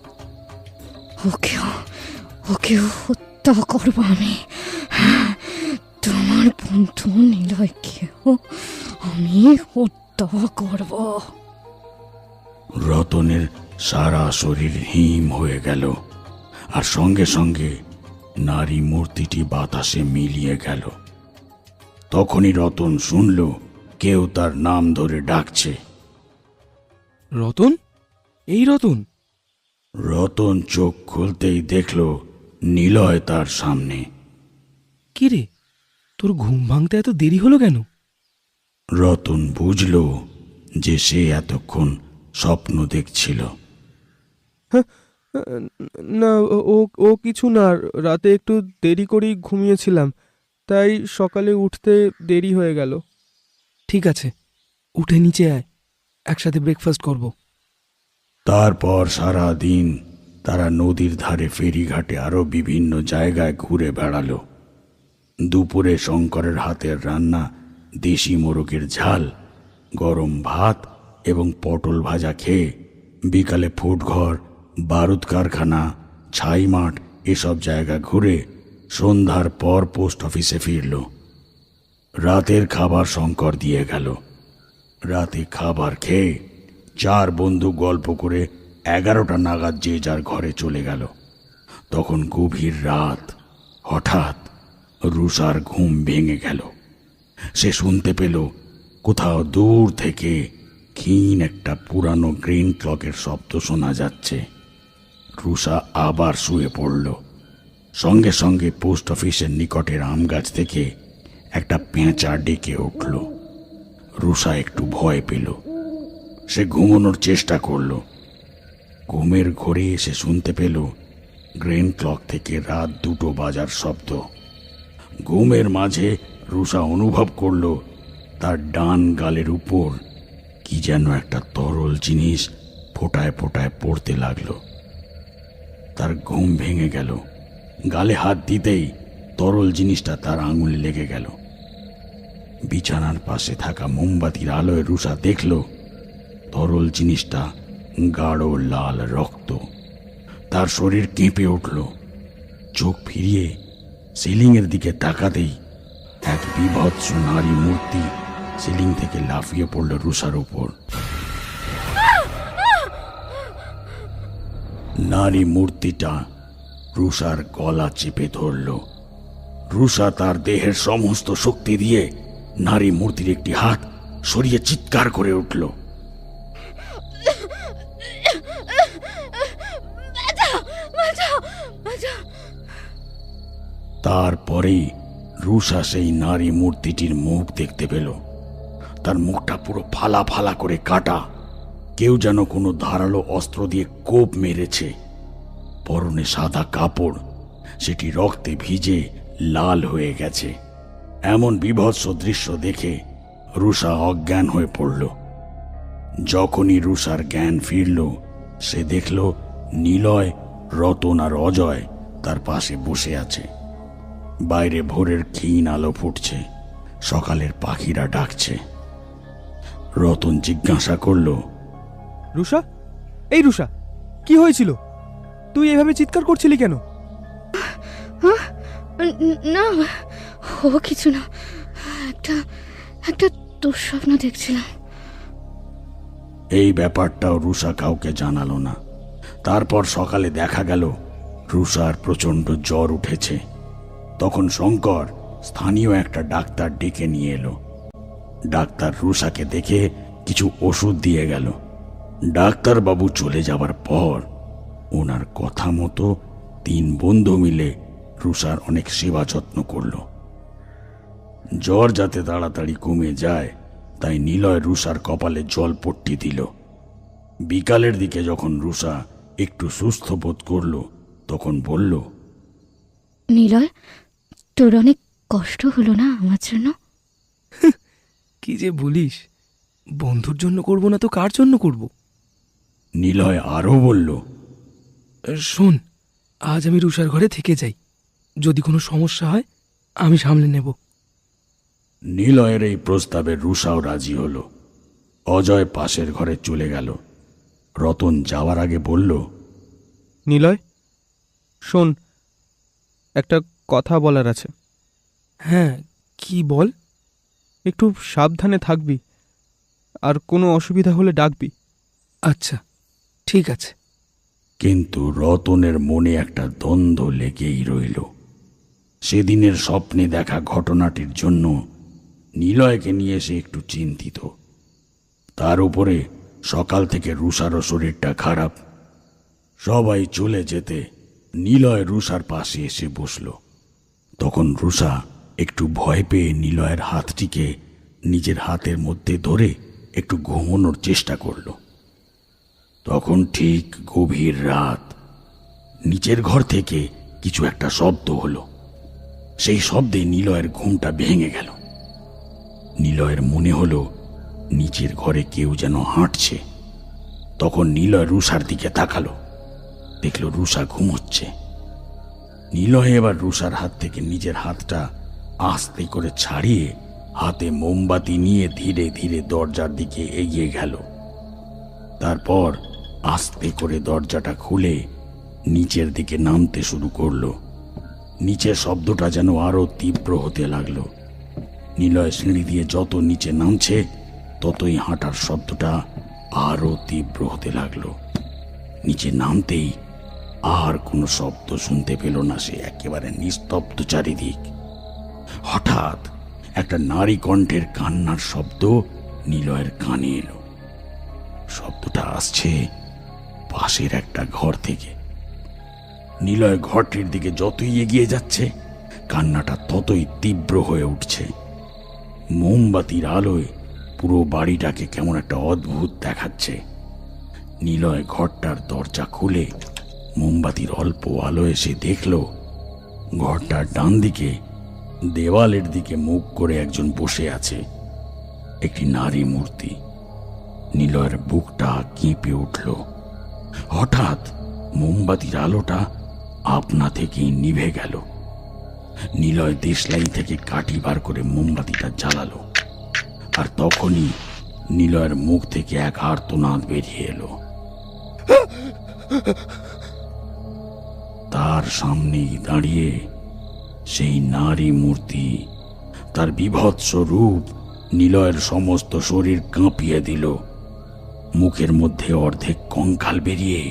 ওকেও হত্যা করবো আমি। তোমার বন্ধু নিলয়কেও আমি হত্যা করব। রতনের সারা শরীর হিম হয়ে গেল, আর সঙ্গে সঙ্গে নারী মূর্তিটি বাতাসে মিলিয়ে গেল। তখনই রতন শুনল কেউ তার নাম ধরে ডাকছে। রতন, এই রতন! রতন চোখ খুলতেই দেখল নিলয় তার সামনে। কি রে, তোর ঘুম ভাঙতে এত দেরি হলো কেন? রতন বুঝল যে সে এতক্ষণ স্বপ্ন দেখছিল। না, ও কিছু না, রাতে একটু দেরি করেই ঘুমিয়েছিলাম, তাই সকালে উঠতে দেরি হয়ে গেল। ঠিক আছে, উঠে নিচে আয়, একসাথে ব্রেকফাস্ট করব। তারপর সারা দিন তারা নদীর ধারে ফেরিঘাটে আরো বিভিন্ন জায়গায় ঘুরে বেড়ালো। দুপুরে শঙ্করের হাতের রান্না দেশি মোরগের ঝাল, গরম ভাত এবং পটল ভাজা খেয়ে বিকালে ফুটঘর, বারুদ কারখানা, ছাই মাঠ এসব জায়গা ঘুরে সন্ধ্যার পর পোস্ট অফিসে ফিরল। রাতের খাবার শঙ্কর দিয়ে গেল। রাতে খাবার খেয়ে চার বন্ধু গল্প করে 11টা নাগাদ যে যার ঘরে চলে গেল। তখন গভীর রাত। হঠাৎ রুষার ঘুম ভেঙে গেল। সে শুনতে পেল কোথাও দূর থেকে ক্ষীণ একটা পুরানো গ্রিন ক্লকের শব্দ শোনা যাচ্ছে। রুষা আবার শুয়ে পড়ল। সঙ্গে সঙ্গে পোস্ট অফিসের নিকটের আম গাছ থেকে একটা পেঁচা ডেকে উঠল। রুষা একটু ভয় পেল। সে ঘুমানোর চেষ্টা করল। ঘুমের ঘোরে সে শুনতে পেল গ্রিন ক্লক থেকে রাত 2টো বাজার শব্দ। ঘুমের মাঝে রুষা অনুভব করল তার ডান গালের উপর কি যেন একটা তরল জিনিস ফোঁটায় ফোঁটায় পড়তে লাগলো। তার ঘুম ভেঙে গেল। গালে হাত দিতেই তরল জিনিসটা তার আঙুলে লেগে গেল। বিছানার পাশে থাকা মোমবাতির আলোয় রুষা দেখল তরল জিনিসটা গাঢ় লাল রক্ত। তার শরীর কেঁপে উঠল। চোখ ফিরিয়ে সিলিংয়ের দিকে তাকাতেই এক বিভৎস নারী মূর্তি সিলিং থেকে লাফিয়ে পড়ল রুষার উপর। নারী মূর্তিটা রুষার গলা চেপে ধরল। রুষা তার দেহের সমস্ত শক্তি দিয়ে নারী মূর্তির একটি হাত সরিয়ে চিৎকার করে উঠল। তারপরেই রুষা সেই নারী মূর্তিটির মুখ দেখতে পেল। তার মুখটা পুরো ফালা ফালা করে কাটা। কেউ যেন কোনো ধারালো অস্ত্র দিয়ে কোপ মেরেছে। পরনে সাদা কাপড়, সেটি রক্তে ভিজে লাল হয়ে গেছে। এমন বীভৎস দৃশ্য দেখে রুষা অজ্ঞান হয়ে পড়ল। যখনই রুষার জ্ঞান ফিরল, সে দেখল নিলয়, রতন আর অজয় তার পাশে বসে আছে। বাইরে ভোরের ক্ষীণ আলো ফুটছে। সকালের পাখিরা ডাকছে। রতন জিজ্ঞাসা করল, রুষা, এই রুষা, কি হয়েছিল? তুই এভাবে চিৎকার করছিলি কেন? না, ও কিছু না, একটা দুঃস্বপ্ন দেখছিলাম। এই ব্যাপারটাও রুষা কাউকে জানালো না। তারপর সকালে দেখা গেল রুষার প্রচণ্ড জ্বর উঠেছে। তখন শঙ্কর স্থানীয় একটা ডাক্তার ডেকে নিয়ে এলো। ডাক্তার রুষাকে দেখে কিছু ওষুধ দিয়ে গেল। ডাক্তারবাবু চলে যাবার পর ওনার কথা মতো 3 বন্ধু মিলে রুষার অনেক সেবা যত্ন করল। জ্বর যাতে তাড়াতাড়ি কমে যায় তাই নিলয় রুষার কপালে জল পট্টি দিল। বিকালের দিকে যখন রুষা একটু সুস্থ বোধ করল তখন বলল, নিলয়, তোর অনেক কষ্ট হলো না আমার জন্য? কি যে বলিস, বন্ধুর জন্য করব না তো কার জন্য করব? নিলয় আরও বলল, শোন, আজ আমি রুষার ঘরে থেকে যাই, যদি কোনো সমস্যা হয় আমি সামলে নেব। নিলয়ের এই প্রস্তাবে রুষাও রাজি হলো। অজয় পাশের ঘরে চলে গেল। রতন যাওয়ার আগে বলল, নিলয়, শোন, একটা কথা বলার আছে। হ্যাঁ, কি বল? একটু সাবধানে থাকবি, আর কোনো অসুবিধা হলে ডাকবি। আচ্ছা, ঠিক আছে। কিন্তু রতনের মনে একটা দ্বন্দ্ব লেগেই রইল। সেদিনের স্বপ্নে দেখা ঘটনাটির জন্য নিলয়কে নিয়ে সে একটু চিন্তিত। তার উপরে সকাল থেকে রুষারও শরীরটা খারাপ। সবাই চলে যেতে নিলয় রুষার পাশে এসে বসল। তখন রুষা একটু ভয় পেয়ে নিলয়ের হাতটিকে নিজের হাতের মধ্যে ধরে একটু ঘুমানোর চেষ্টা করল। তখন ঠিক গভীর রাত, নিচের ঘর থেকে কিছু একটা শব্দ হলো। সেই শব্দে নিলয়ের ঘুমটা ভেঙে গেল। নিলয়ের মনে হলো নিচের ঘরে কেউ যেন হাঁটছে। তখন নিলয় রুষার দিকে তাকালো, দেখল রুষা ঘুমোচ্ছে। নিলয় এবার রুষার হাত থেকে নিজের হাতটা আস্তে করে ছাড়িয়ে হাতে মোমবাতি নিয়ে ধীরে ধীরে দরজার দিকে এগিয়ে গেল। তারপর আস্তে করে দরজাটা খুলে নিচের দিকে নামতে শুরু করলো। নিচের শব্দটা যেন আরো তীব্র হতে লাগলো। নিলয় সিঁড়ি দিয়ে যত নিচে নামছে ততই হাঁটার শব্দটা আরো তীব্র হতে লাগলো। নিচে নামতেই আর কোনো শব্দ শুনতে পেল না সে। একেবারে নিস্তব্ধ চারিদিক। হঠাৎ একটা নারী কণ্ঠের কান্নার শব্দ নিলয়ের কানে এলো। শব্দটা আসছে পাশের একটা ঘর থেকে। নিলয় ঘরটির দিকে যতই এগিয়ে যাচ্ছে কান্নাটা ততই তীব্র হয়ে উঠছে। মোমবাতির আলোয় পুরো বাড়িটাকে কেমন একটা অদ্ভুত দেখাচ্ছে। নিলয় ঘরটার দরজা খুলে মোমবাতির অল্প আলোয় সে দেখল ঘরটার ডান দিকে দেওয়ালের দিকে মুখ করে একজন বসে আছে, একটি নারী মূর্তি। নিলয়ের বুকটা কেঁপে উঠল। হঠাৎ মোমবাতির আলোটা আপনা থেকেই নিভে গেল। নিলয় দেশলাই থেকে কাঠি বার করে মোমবাতিটা জ্বালালো। আর তখনই নিলয়ের মুখ থেকে এক আর্তনাদ বেরিয়ে এলো। তার সামনেই দাঁড়িয়ে সেই নারী মূর্তি। তার বীভৎস রূপ নিলয়ের সমস্ত শরীর কাঁপিয়ে দিল। মুখের মধ্যে অর্ধেক কঙ্কাল বেরিয়ে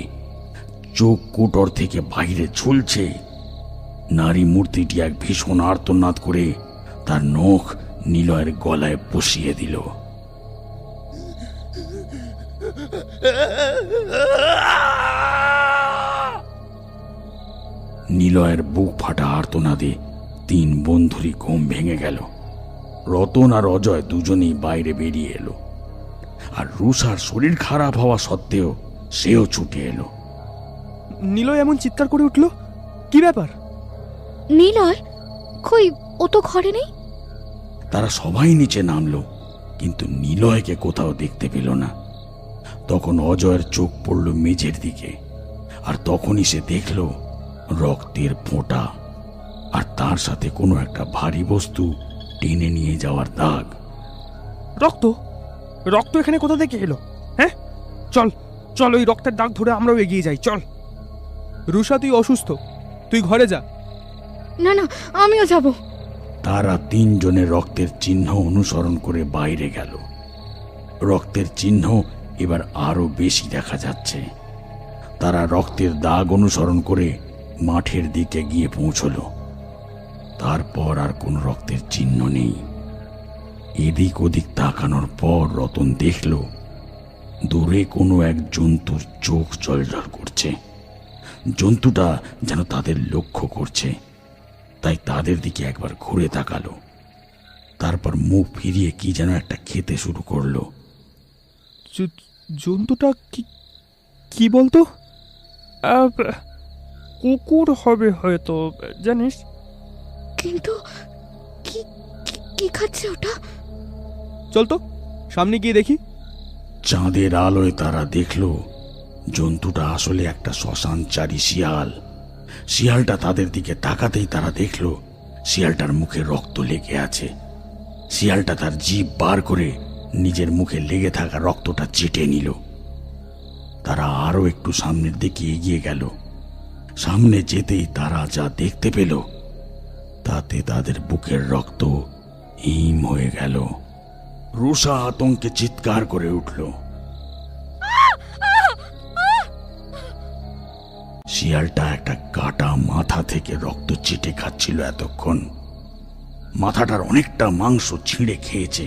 চোখ কুটর থেকে বাইরে ঝুলছে। নারী মূর্তিটি এক ভীষণ আর্তনাদ করে তার নখ নিলয়ের গলায় বসিয়ে দিল। নিলয়ের বুক ফাটা আর্তনাদে 3 বন্ধুরই ঘুম ভেঙে গেল। রতন আর অজয় দুজনেই বাইরে বেরিয়ে এলো। আর রুষার শরীর খারাপ হওয়া সত্ত্বেও সেও ছুটে এলো। নিলয় এমন চিৎকার করে উঠল, কি ব্যাপার? নিলয় কই? ও তো ঘরে নেই। তারা সবাই নিচে নামলো, কিন্তু নিলয়কে কোথাও দেখতে পেল না। তখন অজয়ের চোখ পড়ল মেঝের দিকে। আর তখনই সে দেখল রক্তের ফোঁটা, আর তার সাথে কোনো একটা ভারী বস্তু টেনে নিয়ে যাওয়ার দাগ। রক্ত? রক্ত এখানে কোথা থেকে এলো? হ্যাঁ, চল চল, ওই রক্তের দাগ ধরে আমরাও এগিয়ে যাই, চল। রুষা, তুই অসুস্থ, তুই ঘরে যা। না না, আমিও যাব। তারা 3 জনের রক্তের চিহ্ন অনুসরণ করে বাইরে গেল। রক্তের চিহ্ন এবার আরো বেশি দেখা যাচ্ছে। তারা রক্তের দাগ অনুসরণ করে মাঠের দিকে গিয়ে পৌঁছলো। তারপর আর কোনো রক্তের চিহ্ন নেই। এদিক ওদিক তাকানোর পর রতন দেখল দূরে কোনো এক জন্তুর চোখ জলজল করছে। জন্তুটা যেন তাদের লক্ষ্য করছে, তাই তাদের দিকে একবার ঘুরে তাকালো। তারপর মুখ ফিরিয়ে কি যেন একটা খেতে শুরু করলো। জন্তুটা কি বলতো? কুকুর হবে হয়তো, জানিস। কিন্তু কি কি খাচ্ছে ওটা? চল তো সামনে গিয়ে দেখি। চাঁদের আলোয় তারা দেখল জন্তুটা আসলে একটা শ্মশানচারী শিয়াল। শিয়ালটা তাদের দিকে তাকাতেই তারা দেখল শিয়ালটার মুখে রক্ত লেগে আছে। শিয়ালটা তার জিভ বার করে নিজের মুখে লেগে থাকা রক্তটা চেটে নিল। তারা আরো একটু সামনের দিকে এগিয়ে গেল। সামনে যেতেই তারা যা দেখতে পেল তাতে তাদের বুকের রক্ত হিম হয়ে গেল। রুষা আতঙ্কে চিৎকার করে উঠল। শিয়ালটা একটা কাটা মাথা থেকে রক্ত চেটে খাচ্ছিল এতক্ষণ। মাথাটার অনেকটা মাংস ছিঁড়ে খেয়েছে,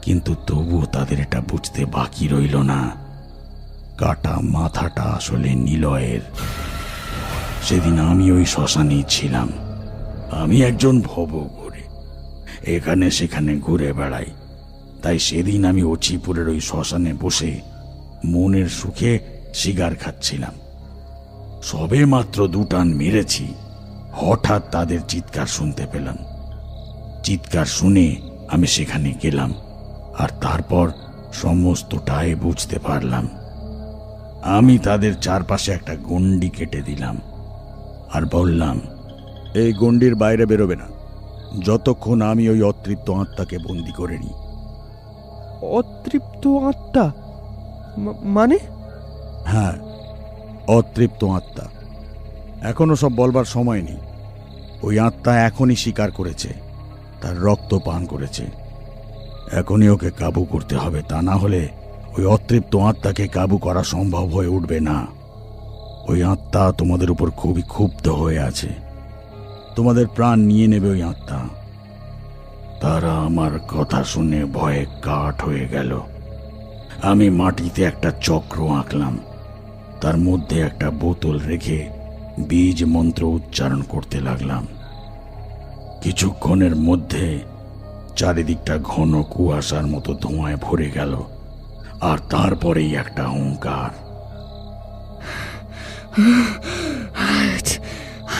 কিন্তু তবুও তাদের এটা বুঝতে বাকি রইল না কাটা মাথাটা আসলে নিলয়ের। সেদিন আমি ওই শ্মশানেই ছিলাম। আমি একজন ভবঘুরে, এখানে সেখানে ঘুরে বেড়াই। তাই সেদিন আমি অচিপুরের ওই শ্মশানে বসে মনের সুখে সিগার খাচ্ছিলাম। সবে মাত্র 2 টান মেরেছি, হঠাৎ তাদের চিৎকার শুনতে পেলাম। চিৎকার শুনে আমি সেখানে গেলাম, আর তারপর সমস্তটাই বুঝতে পারলাম। আমি তাদের চারপাশে একটা গণ্ডি কেটে দিলাম আর বললাম, এই গণ্ডির বাইরে বেরোবে না যতক্ষণ আমি ওই অতৃপ্ত আত্মাকে বন্দি করে নিই। অতৃপ্ত আত্মা মানে? হ্যাঁ, অতৃপ্ত আত্মা। এখনো সব বলবার সময় নেই। ওই আত্মা এখনই স্বীকার করেছে, তার রক্ত পান করেছে। এখনই ওকে কাবু করতে হবে, তা না হলে ওই অতৃপ্ত আত্মাকে কাবু করা সম্ভব হয়ে উঠবে না। ওই আত্মা তোমাদের উপর খুবই ক্ষুব্ধ হয়ে আছে। তোমাদের প্রাণ নিয়ে নেবে ওই আত্মা। তারা আমার কথা শুনে ভয়ে কাঠ হয়ে গেল। আমি মাটিতে একটা চক্র আঁকলাম, তার মধ্যে একটা বোতল রেখে বীজ মন্ত্র উচ্চারণ করতে লাগলাম। কিছুক্ষণের মধ্যে চারিদিকটা ঘন কুয়াশার মতো ধোঁয়ায় ভরে গেল, আর তারপরেই একটা হুঙ্কার।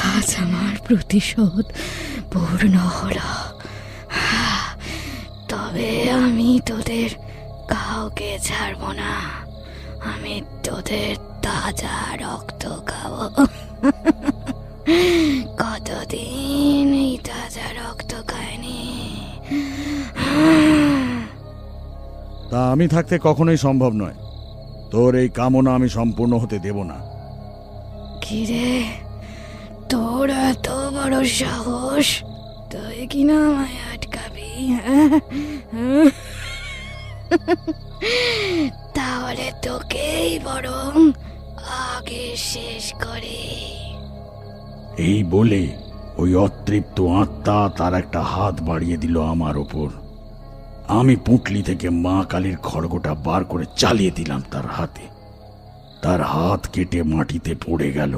আজ আমার প্রতিশোধ পূর্ণ হলো। তবে আমি তোদের কাউকে ছাড়ব না। আমি তোদের তাজা রক্ত খাবো। কতদিন এই তাজা রক্ত খায়নি। তা আমি থাকতে কখনোই সম্ভব নয়। তোর এই কামনা আমি সম্পূর্ণ হতে দেব না। কিরে, তোর এত বড় সাহস, তুই কিনা আমায় আটকাবি? তাহলে তোকেই বরং আগে শেষ করে। এই বলে ওই অতৃপ্ত আত্মা তার একটা হাত বাড়িয়ে দিল আমার ওপর। আমি পুঁটলি থেকে মা কালীর খড়গটা বার করে চালিয়ে দিলাম তার হাতে। তার হাত কেটে মাটিতে পড়ে গেল।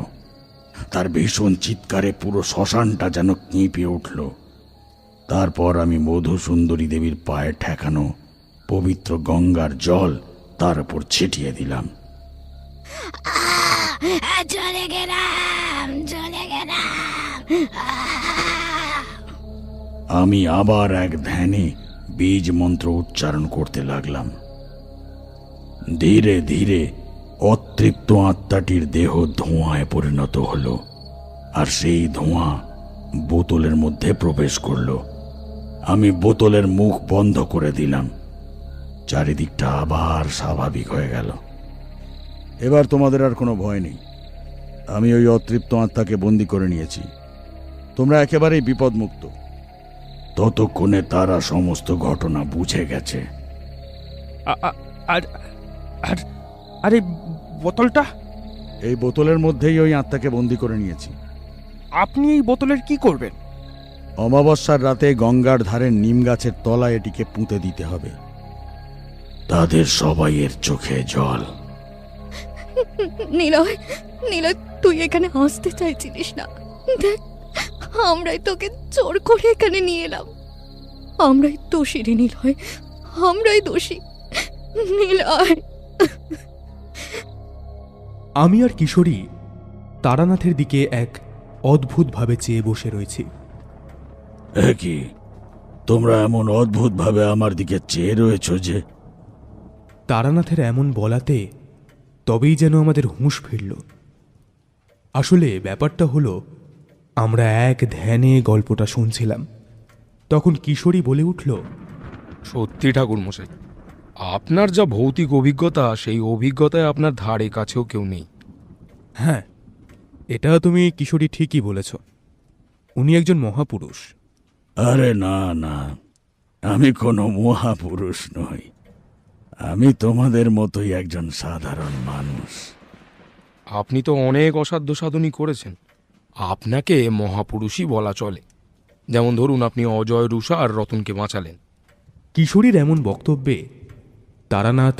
তার ভীষণ চিৎকারে পুরো শ্মশানটা যেন কেঁপে উঠল। তারপর আমি মধুসুন্দরী দেবীর পায়ে ঠেকানো পবিত্র গঙ্গার জল তার উপর ছিটিয়ে দিলাম। চলে গেলাম, চলে গেলাম। আমি আবার এক ধ্যানে বীজ মন্ত্র উচ্চারণ করতে লাগলাম। ধীরে ধীরে অতৃপ্ত আত্মাটির দেহ ধোঁয়ায় পরিণত হলো, আর সেই ধোঁয়া বোতলের মধ্যে প্রবেশ করল। আমি বোতলের মুখ বন্ধ করে দিলাম। চারিদিকটা আবার স্বাভাবিক হয়ে গেল। এবার তোমাদের আর কোনো ভয় নেই। আমি ওই অতৃপ্ত আত্মাকে বন্দি করে নিয়েছি। তোমরা একেবারেই বিপদমুক্ত। ততক্ষণে তারা সমস্ত ঘটনা বুঝে গেছে। আর আরে বোতলটা? এই বোতলের মধ্যেই ওই আত্মাকে বন্দি করে নিয়েছি। আপনি এই বোতলের কি করবেন? অমাবস্যার রাতে গঙ্গার ধারে নিম গাছের তলায় এটিকে পুঁতে দিতে হবে। তাদের সবাইয়ের চোখে জল। নিলয়, নিলয়, তুই এখানে আসতে চাইছিলিস না। দেখ, আমরাই তোকে জোর করে এখানে নিয়ে এলাম। আমরাই দোষী রে নিলয়, আমরাই দোষী। নিলয়। আমি আর কিশোরী তারানাথের দিকে এক অদ্ভুতভাবে চেয়ে বসে রয়েছি। কি তোমরা এমন অদ্ভুতভাবে আমার দিকে চেয়ে রয়েছ যে? তারানাথের এমন বলাতে তবেই যেন আমাদের হুঁশ ফিরল। আসলে ব্যাপারটা হলো, আমরা এক ধ্যানে গল্পটা শুনছিলাম, তখন কিশোরী বলে উঠল, সত্যি ঠাকুরমশাই, আপনার যা ভৌতিক অভিজ্ঞতা, সেই অভিজ্ঞতায় আপনার ধারে কাছেও কেউ নেই। হ্যাঁ, এটা তুমি কিশোরী ঠিকই বলেছ। উনি একজন মহাপুরুষ। আরে না না, আমি কোনো মহাপুরুষ নই। আমি তোমাদের মতোই একজন সাধারণ মানুষ। আপনি তো অনেক অসাধ্য সাধনই করেছেন, আপনাকে মহাপুরুষই বলা চলে। যেমন ধরুন, আপনি অজয়, রুষা আর রতনকে বাঁচালেন। কিশোরীর এমন বক্তব্যে তারানাথ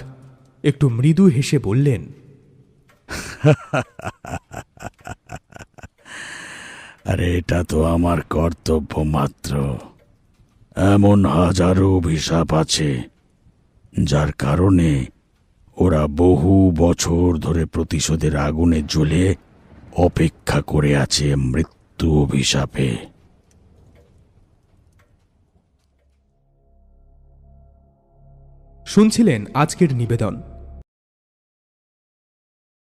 একটু মৃদু হেসে বললেন, আরে এটা তো আমার কর্তব্য মাত্র। এমন হাজারো অভিশাপ আছে যার কারণে ওরা বহু বছর ধরে প্রতিশোধের আগুনে জ্বলে অপেক্ষা করে আছে মৃত্যু অভিশাপে। শুনছিলেন আজকের নিবেদন।